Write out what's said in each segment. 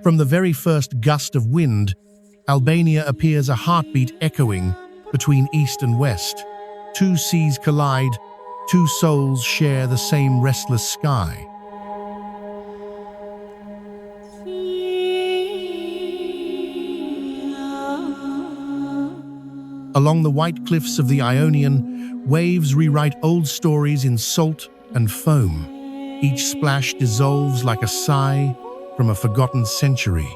From the very first gust of wind, Albania appears a heartbeat echoing between east and west. Two seas collide, two souls share the same restless sky. Along the white cliffs of the Ionian, waves rewrite old stories in salt and foam. Each splash dissolves like a sigh from a forgotten century.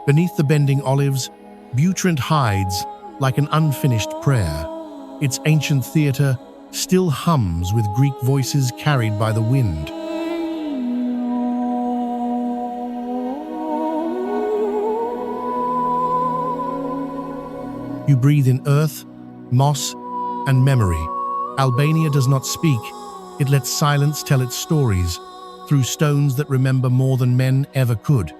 Beneath the bending olives, Butrint hides like an unfinished prayer. Its ancient theatre still hums with Greek voices carried by the wind. You breathe in earth, moss, and memory. Albania does not speak. It lets silence tell its stories through stones that remember more than men ever could.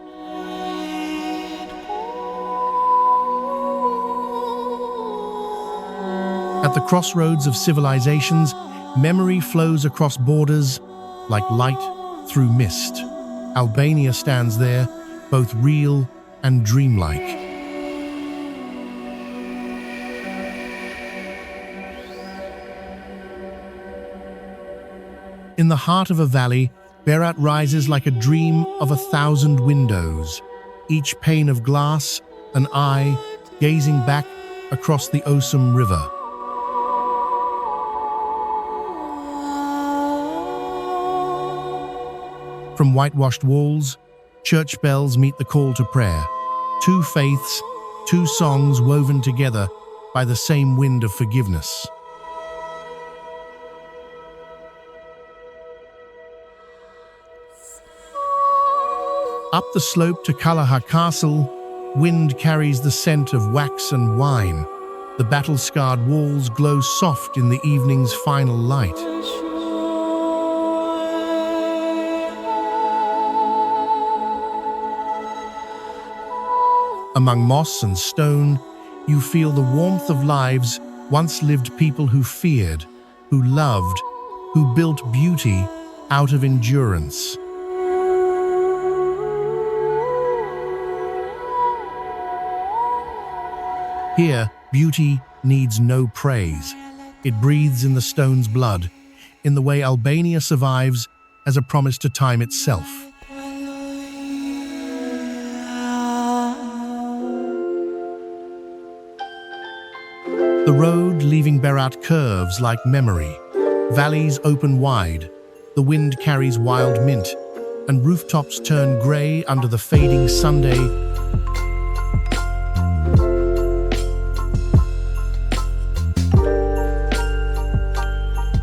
At the crossroads of civilizations, memory flows across borders like light through mist. Albania stands there, both real and dreamlike. In the heart of a valley, Berat rises like a dream of 1,000 windows, each pane of glass, an eye gazing back across the Osum River. From whitewashed walls, church bells meet the call to prayer. Two faiths, two songs woven together by the same wind of forgiveness. Up the slope to Kalaha Castle, wind carries the scent of wax and wine. The battle-scarred walls glow soft in the evening's final light. Among moss and stone, you feel the warmth of lives once lived people who feared, who loved, who built beauty out of endurance. Here, beauty needs no praise. It breathes in the stone's blood, in the way Albania survives as a promise to time itself. The road leaving Berat curves like memory. Valleys open wide, the wind carries wild mint, and rooftops turn grey under the fading Sunday.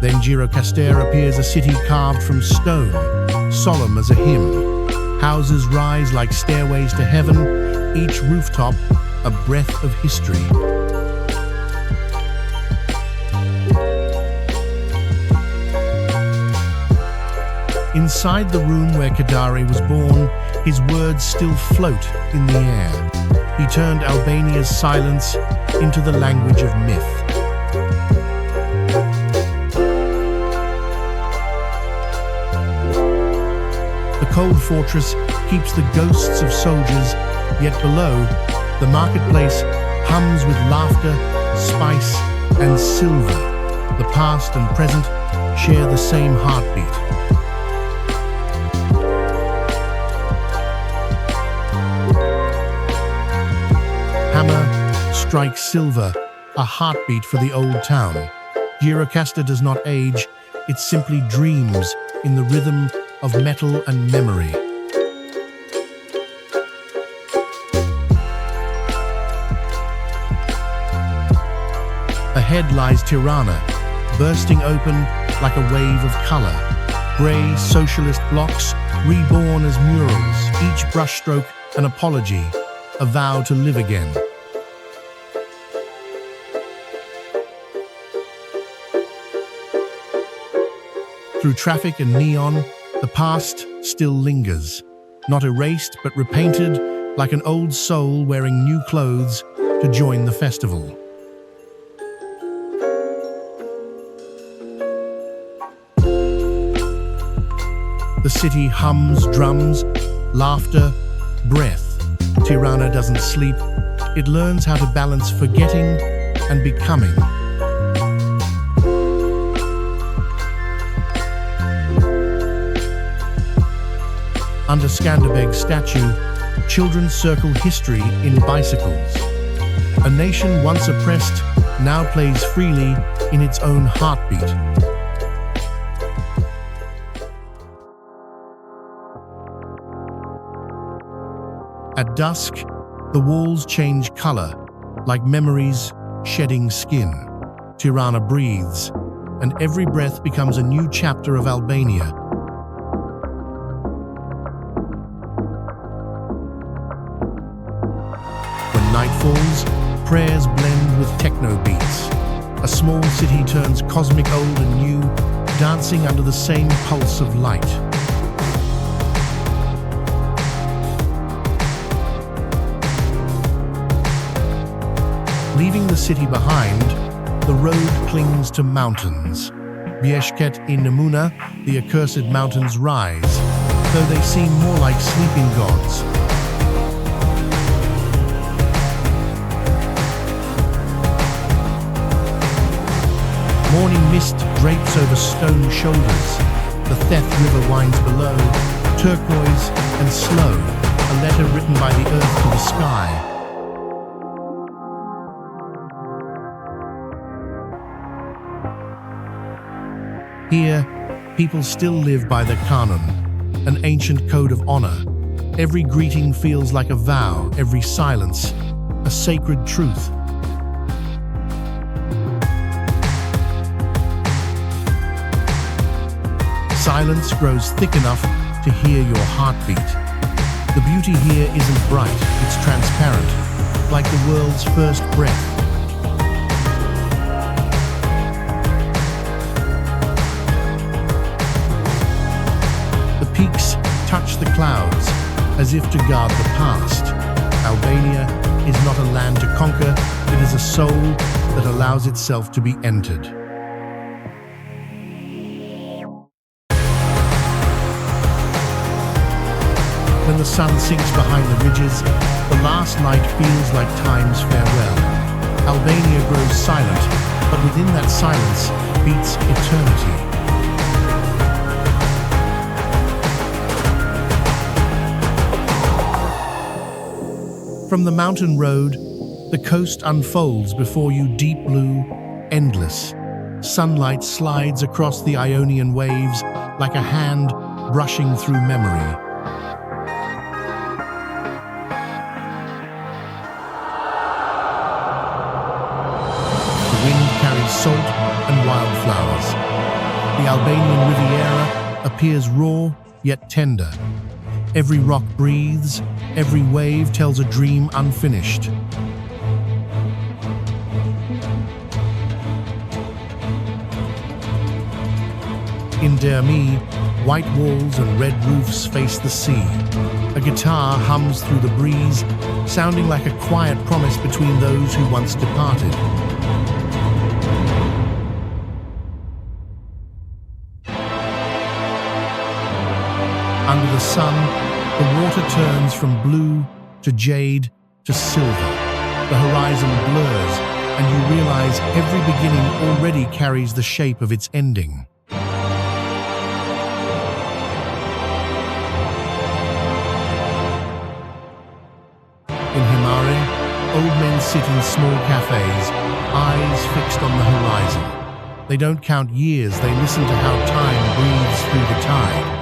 Then Gjirokastër appears, a city carved from stone, solemn as a hymn. Houses rise like stairways to heaven, each rooftop a breath of history. Inside the room where Kadari was born, his words still float in the air. He turned Albania's silence into the language of myth. The cold fortress keeps the ghosts of soldiers, yet below, the marketplace hums with laughter, spice, and silver. The past and present share the same heartbeat. Hammer strikes silver, a heartbeat for the old town. Gjirokastër does not age, it simply dreams in the rhythm of metal and memory. Ahead lies Tirana, bursting open like a wave of color. Grey socialist blocks, reborn as murals, each brushstroke an apology, a vow to live again. Through traffic and neon, the past still lingers, not erased but repainted like an old soul wearing new clothes to join the festival. The city hums, drums, laughter, breath. Tirana doesn't sleep. It learns how to balance forgetting and becoming. Under Skanderbeg's statue, children circle history in bicycles. A nation once oppressed now plays freely in its own heartbeat. At dusk, the walls change color, like memories shedding skin. Tirana breathes, and every breath becomes a new chapter of Albania. When night falls, prayers blend with techno beats. A small city turns cosmic old and new, dancing under the same pulse of light. Leaving the city behind, the road clings to mountains. Bieshket in Namuna, the accursed mountains rise, though they seem more like sleeping gods. Morning mist drapes over stone shoulders. The Theth River winds below, turquoise and slow, a letter written by the earth to the sky. Here, people still live by the canon, an ancient code of honor. Every greeting feels like a vow, every silence, a sacred truth. Silence grows thick enough to hear your heartbeat. The beauty here isn't bright, it's transparent, like the world's first breath. Peaks touch the clouds, as if to guard the past. Albania is not a land to conquer, it is a soul that allows itself to be entered. When the sun sinks behind the ridges, the last light feels like time's farewell. Albania grows silent, but within that silence beats eternity. From the mountain road, the coast unfolds before you, deep blue, endless. Sunlight slides across the Ionian waves like a hand brushing through memory. The wind carries salt and wildflowers. The Albanian Riviera appears raw yet tender. Every rock breathes, every wave tells a dream unfinished. In Dermi, white walls and red roofs face the sea. A guitar hums through the breeze, sounding like a quiet promise between those who once departed. Under the sun, the water turns from blue to jade to silver. The horizon blurs, and you realize every beginning already carries the shape of its ending. In Himare, old men sit in small cafes, eyes fixed on the horizon. They don't count years, they listen to how time breathes through the tide.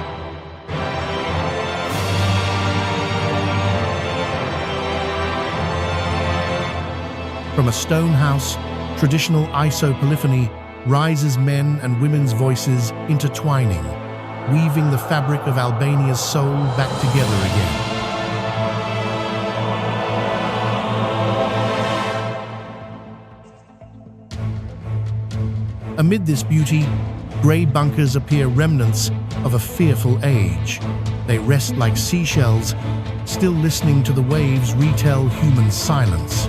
From a stone house, traditional iso-polyphony rises men and women's voices intertwining, weaving the fabric of Albania's soul back together again. Amid this beauty, grey bunkers appear remnants of a fearful age. They rest like seashells, still listening to the waves retell human silence.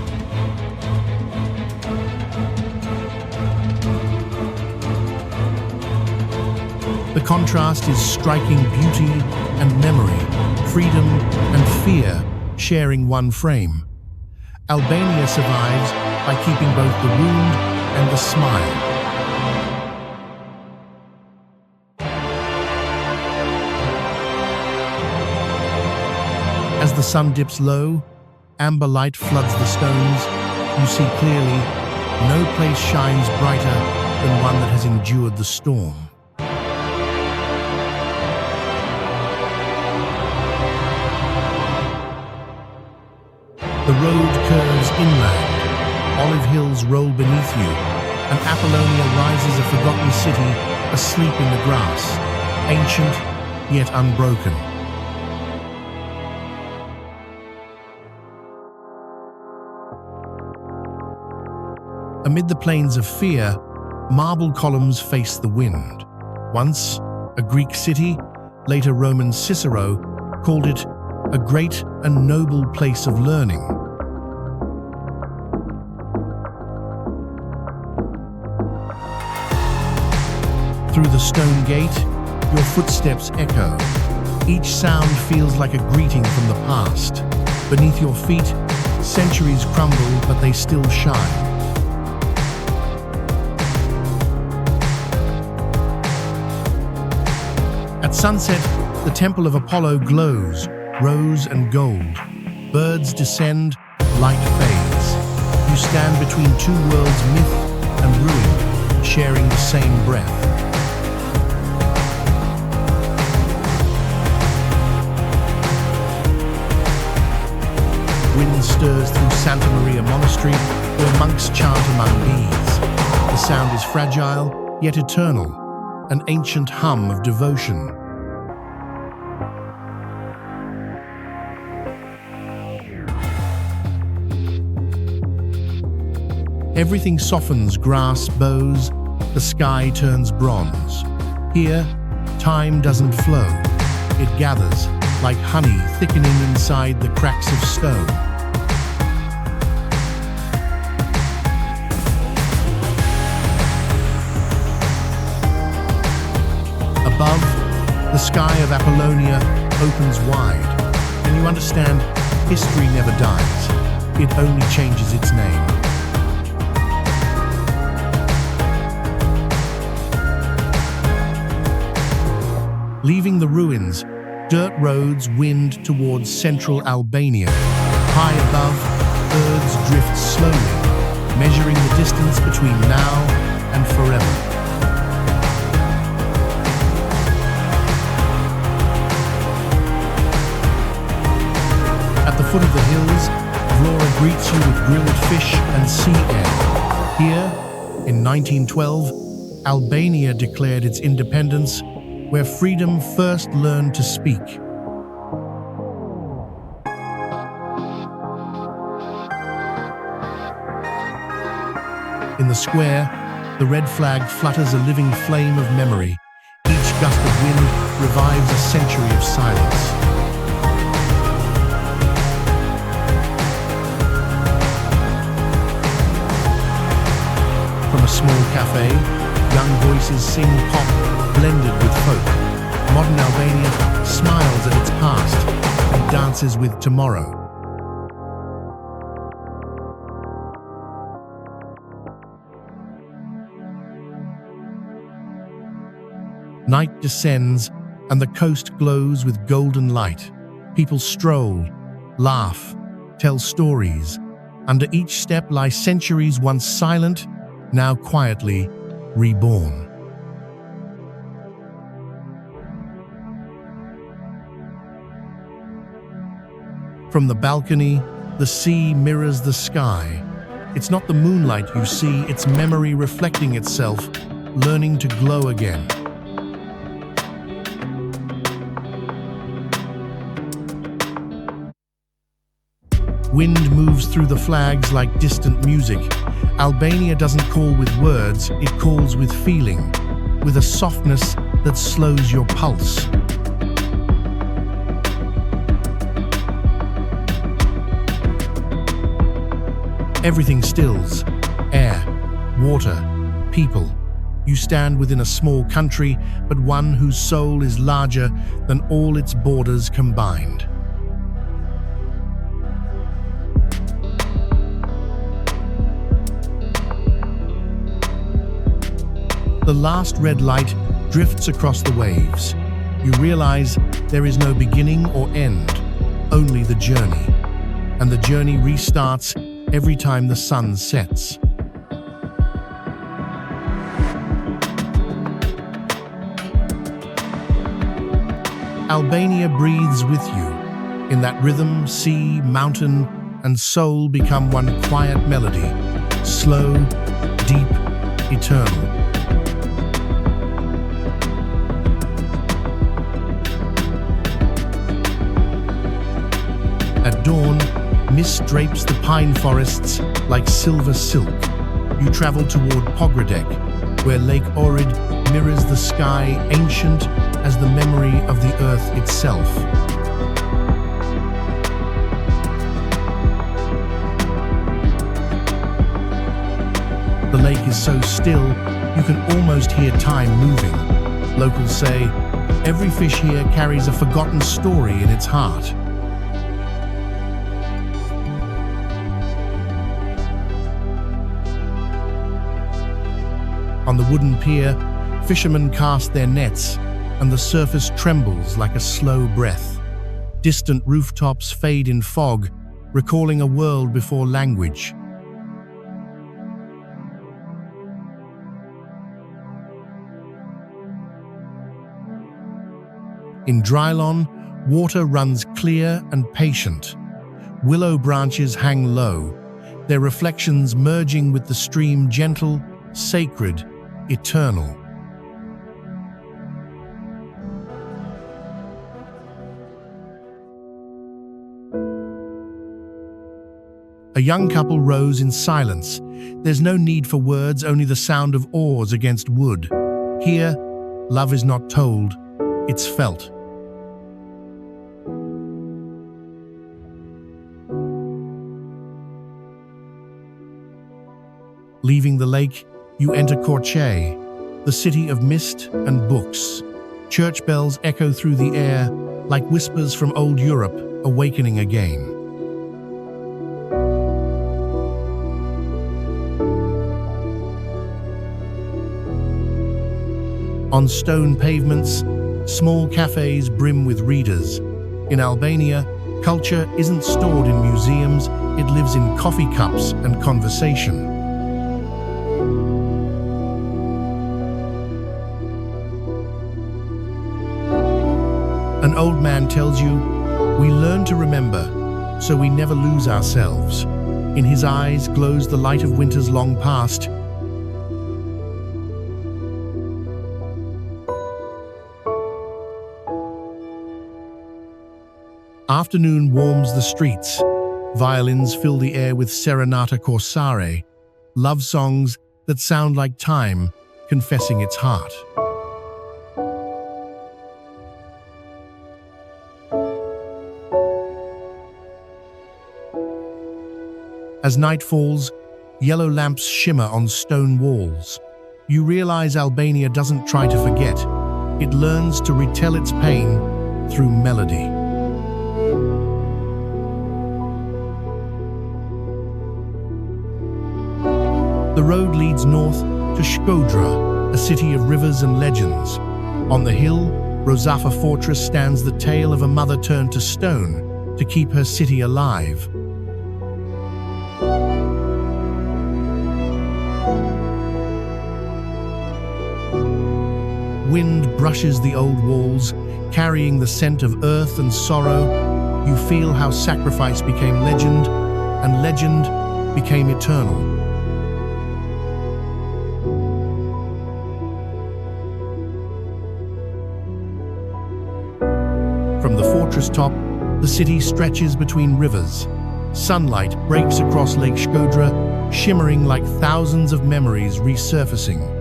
The The contrast is striking: beauty and memory, freedom and fear sharing one frame. Albania survives by keeping both the wound and the smile. As the sun dips low, amber light floods the stones. You see clearly, no place shines brighter than one that has endured the storm. The road curves inland, olive hills roll beneath you, and Apollonia rises a forgotten city asleep in the grass, ancient yet unbroken. Amid the plains of fear, marble columns face the wind. Once a Greek city, later Roman Cicero called it a great and noble place of learning. Through the stone gate, your footsteps echo. Each sound feels like a greeting from the past. Beneath your feet, centuries crumble, but they still shine. At sunset, the temple of Apollo glows, rose and gold. Birds descend, light fades. You stand between two worlds, myth and ruin, sharing the same breath. Wind stirs through Santa Maria Monastery, where monks chant among bees. The sound is fragile, yet eternal, an ancient hum of devotion. Everything softens: grass bows, the sky turns bronze. Here, time doesn't flow. It gathers, like honey thickening inside the cracks of stone. Above, the sky of Apollonia opens wide, and you understand history never dies. It only changes its name. Leaving the ruins, dirt roads wind towards central Albania. High above, birds drift slowly, measuring the distance between now and forever. At the foot of the hills, Vlora greets you with grilled fish and sea air. Here, in 1912, Albania declared its independence, where freedom first learned to speak. In the square, the red flag flutters a living flame of memory. Each gust of wind revives a century of silence. From a small cafe, young voices sing pop blended with folk. Modern Albania smiles at its past and dances with tomorrow. Night descends and the coast glows with golden light. People stroll, laugh, tell stories. Under each step lie centuries once silent, now quietly reborn. From the balcony, the sea mirrors the sky. It's not the moonlight you see, it's memory reflecting itself, learning to glow again. Wind moves through the flags like distant music. Albania doesn't call with words, it calls with feeling, with a softness that slows your pulse. Everything stills: air, water, people. You stand within a small country, but one whose soul is larger than all its borders combined. The last red light drifts across the waves. You realize there is no beginning or end, only the journey. And the journey restarts every time the sun sets. Albania breathes with you. In that rhythm, sea, mountain, and soul become one quiet melody, slow, deep, eternal. At dawn, mist drapes the pine forests like silver silk. You travel toward Pogradec, where Lake Ohrid mirrors the sky, ancient as the memory of the earth itself. The lake is so still, you can almost hear time moving. Locals say, every fish here carries a forgotten story in its heart. On the wooden pier, fishermen cast their nets, and the surface trembles like a slow breath. Distant rooftops fade in fog, recalling a world before language. In Drylon, water runs clear and patient. Willow branches hang low, their reflections merging with the stream, gentle, sacred, eternal. A young couple rows in silence. There's no need for words, only the sound of oars against wood. Here, love is not told, it's felt. Leaving the lake, you enter Korçë, the city of mist and books. Church bells echo through the air like whispers from old Europe awakening again. On stone pavements, small cafes brim with readers. In Albania, culture isn't stored in museums, it lives in coffee cups and conversation. An old man tells you, we learn to remember, so we never lose ourselves. In his eyes glows the light of winters long past. Afternoon warms the streets. Violins fill the air with Serenata Corsare, love songs that sound like time confessing its heart. As night falls, yellow lamps shimmer on stone walls. You realize Albania doesn't try to forget. It learns to retell its pain through melody. The road leads north to Shkodra, a city of rivers and legends. On the hill, Rozafa Fortress stands, the tale of a mother turned to stone to keep her city alive. Wind brushes the old walls, carrying the scent of earth and sorrow. You feel how sacrifice became legend, and legend became eternal. From the fortress top, the city stretches between rivers. Sunlight breaks across Lake Shkodra, shimmering like thousands of memories resurfacing.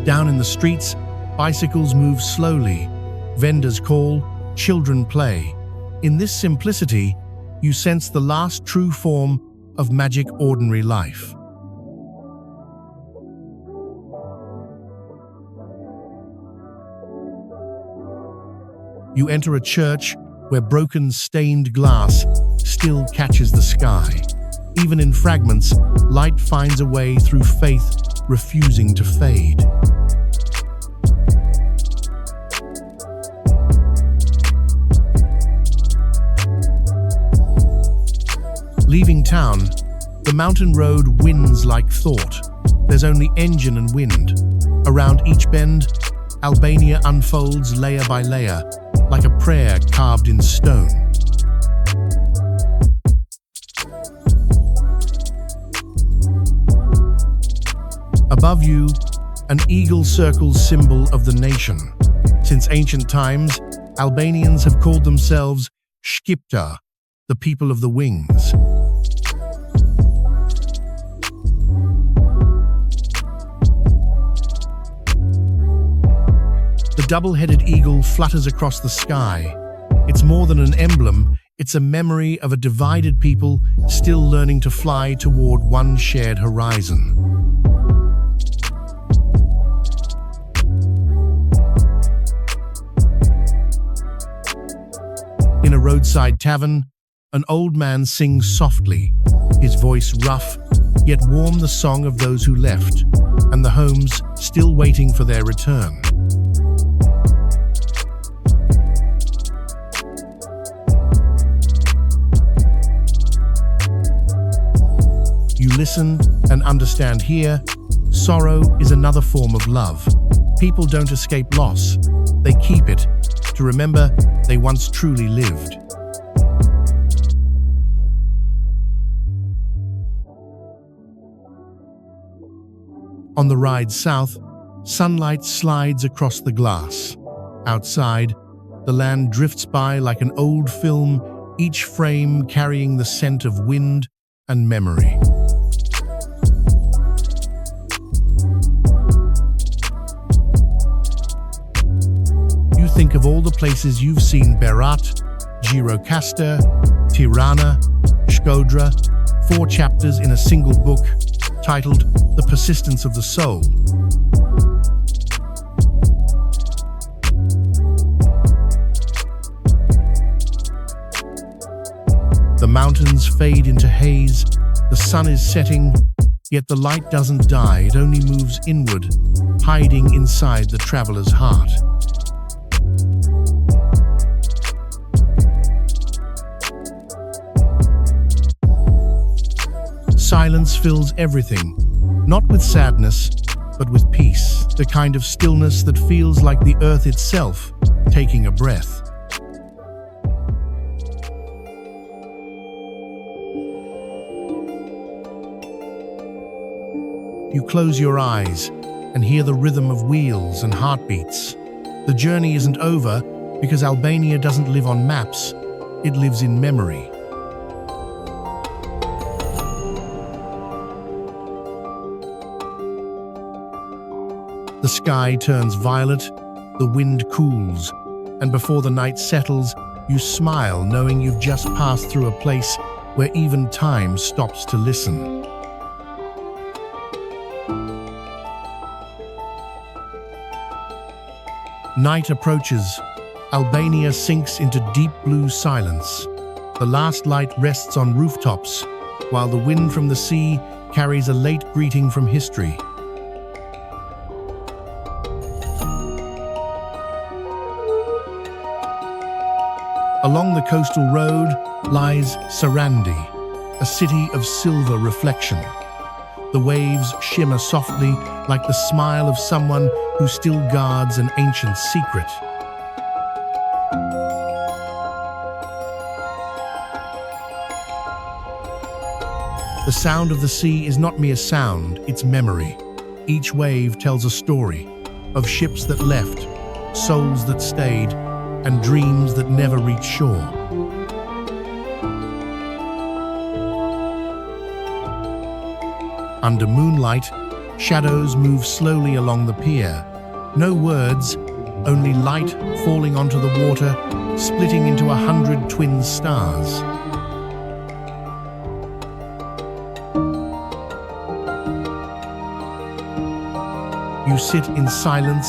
Down in the streets, bicycles move slowly. Vendors call, children play. In this simplicity, you sense the last true form of magic ordinary life. You enter a church where broken stained glass still catches the sky. Even in fragments, light finds a way through faith, refusing to fade. Leaving town, the mountain road winds like thought. There's only engine and wind. Around each bend, Albania unfolds layer by layer, like a prayer carved in stone. Above you, an eagle circles symbol of the nation. Since ancient times, Albanians have called themselves Shqiptar, the people of the wings. The double-headed eagle flutters across the sky. It's more than an emblem, it's a memory of a divided people still learning to fly toward one shared horizon. In a roadside tavern, an old man sings softly, his voice rough, yet warm, the song of those who left, and the homes still waiting for their return. You listen and understand here, sorrow is another form of love. People don't escape loss, they keep it, to remember they once truly lived. On the ride south, sunlight slides across the glass. Outside, the land drifts by like an old film, each frame carrying the scent of wind and memory. You think of all the places you've seen: Berat, Gjirokastër, Tirana, Shkodra, 4 chapters in a single book titled The Persistence of the Soul. The mountains fade into haze, the sun is setting, yet the light doesn't die, it only moves inward, hiding inside the traveler's heart. Silence fills everything, not with sadness, but with peace, the kind of stillness that feels like the earth itself taking a breath. You close your eyes and hear the rhythm of wheels and heartbeats. The journey isn't over because Albania doesn't live on maps, it lives in memory. The sky turns violet, the wind cools, and before the night settles, you smile knowing you've just passed through a place where even time stops to listen. Night approaches. Albania sinks into deep blue silence. The last light rests on rooftops, while the wind from the sea carries a late greeting from history. Along the coastal road lies Sarandi, a city of silver reflection. The waves shimmer softly like the smile of someone who still guards an ancient secret. The sound of the sea is not mere sound, it's memory. Each wave tells a story of ships that left, souls that stayed, and dreams that never reach shore. Under moonlight, shadows move slowly along the pier. No words, only light falling onto the water splitting into 100 twin stars. You sit in silence,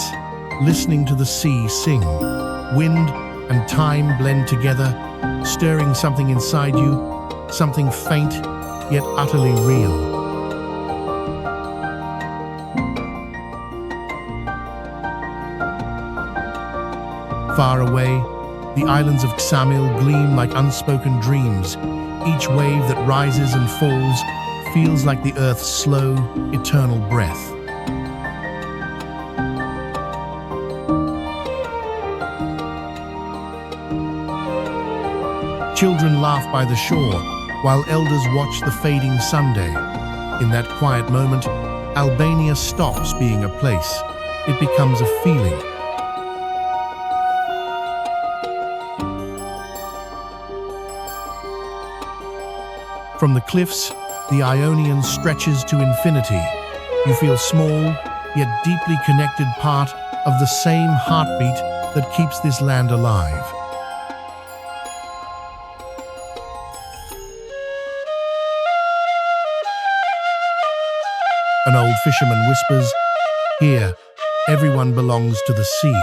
listening to the sea sing. Wind and time blend together, stirring something inside you, something faint yet utterly real. Far away, the islands of Xamil gleam like unspoken dreams. Each wave that rises and falls feels like the earth's slow, eternal breath. Children laugh by the shore, while elders watch the fading Sunday. In that quiet moment, Albania stops being a place. It becomes a feeling. From the cliffs, the Ionian stretches to infinity. You feel small, yet deeply connected, part of the same heartbeat that keeps this land alive. An old fisherman whispers, "Here, everyone belongs to the sea."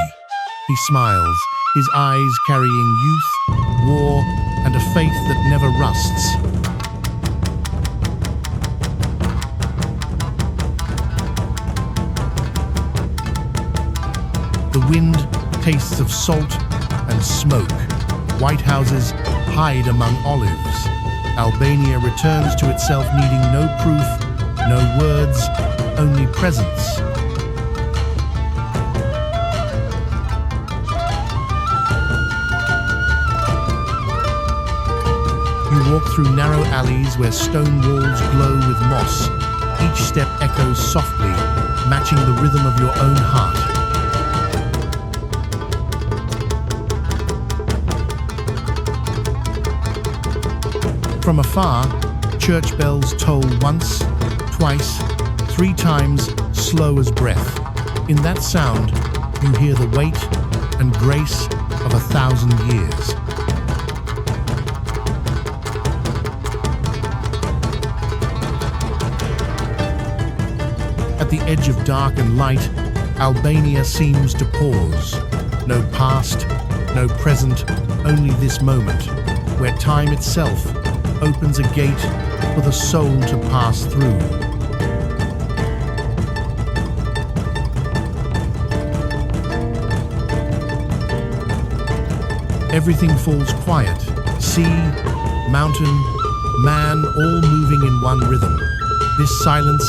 He smiles, his eyes carrying youth, war, and a faith that never rusts. The wind tastes of salt and smoke. White houses hide among olives. Albania returns to itself, needing no proof, no words, only presence. You walk through narrow alleys where stone walls glow with moss. Each step echoes softly, matching the rhythm of your own heart. From afar, church bells toll once, twice, 3 times, slow as breath. In that sound, you hear the weight and grace of 1,000 years. At the edge of dark and light, Albania seems to pause. No past, no present, only this moment, where time itself opens a gate for the soul to pass through. Everything falls quiet. Sea, mountain, man, all moving in one rhythm. This silence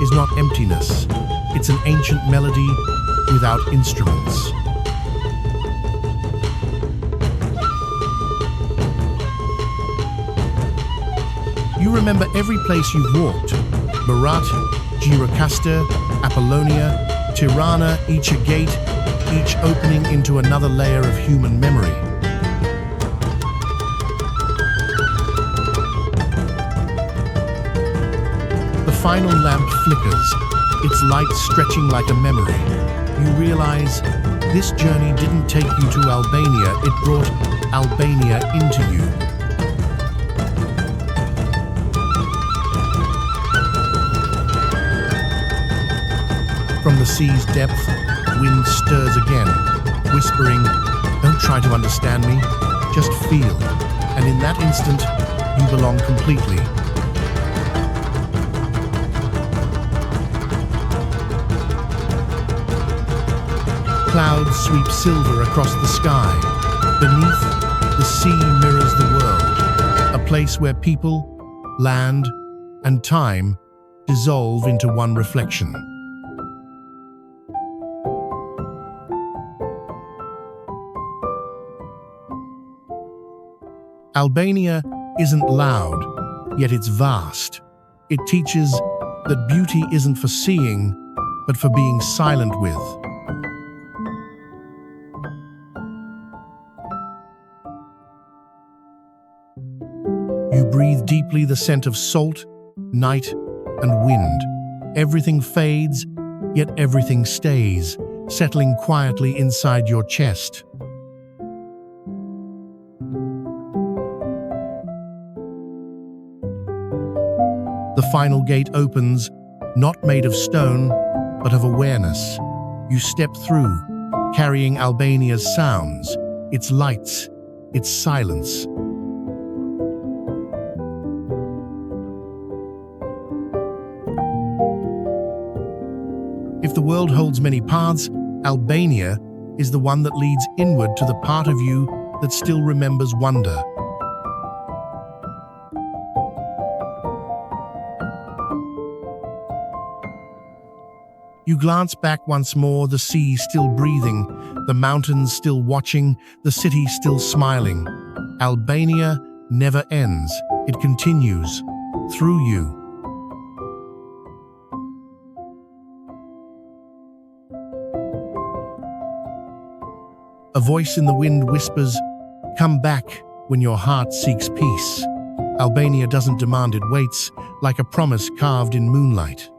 is not emptiness. It's an ancient melody without instruments. You remember every place you've walked. Berat, Gjirokastër, Apollonia, Tirana, each a gate, each opening into another layer of human memory. The final lamp flickers, its light stretching like a memory. You realize this journey didn't take you to Albania, it brought Albania into you. From the sea's depth, wind stirs again, whispering, "Don't try to understand me, just feel." And in that instant, you belong completely. Clouds sweep silver across the sky. Beneath, the sea mirrors the world, a place where people, land, and time dissolve into one reflection. Albania isn't loud, yet it's vast. It teaches that beauty isn't for seeing, but for being silent with. You breathe deeply the scent of salt, night, and wind. Everything fades, yet everything stays, settling quietly inside your chest. The final gate opens, not made of stone, but of awareness. You step through, carrying Albania's sounds, its lights, its silence. If the world holds many paths, Albania is the one that leads inward to the part of you that still remembers wonder. You glance back once more, the sea still breathing, the mountains still watching, the city still smiling. Albania never ends, it continues, through you. A voice in the wind whispers, "Come back when your heart seeks peace." Albania doesn't demand, it waits, like a promise carved in moonlight.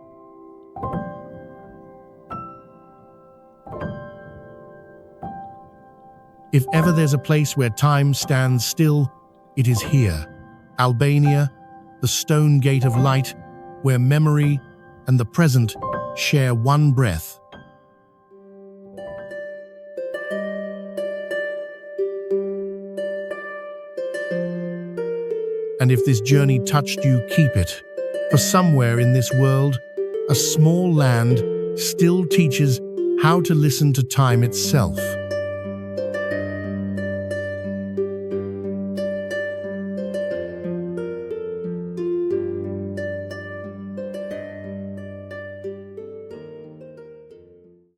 If ever there's a place where time stands still, it is here. Albania, the stone gate of light, where memory and the present share one breath. And if this journey touched you, keep it. For somewhere in this world, a small land still teaches how to listen to time itself.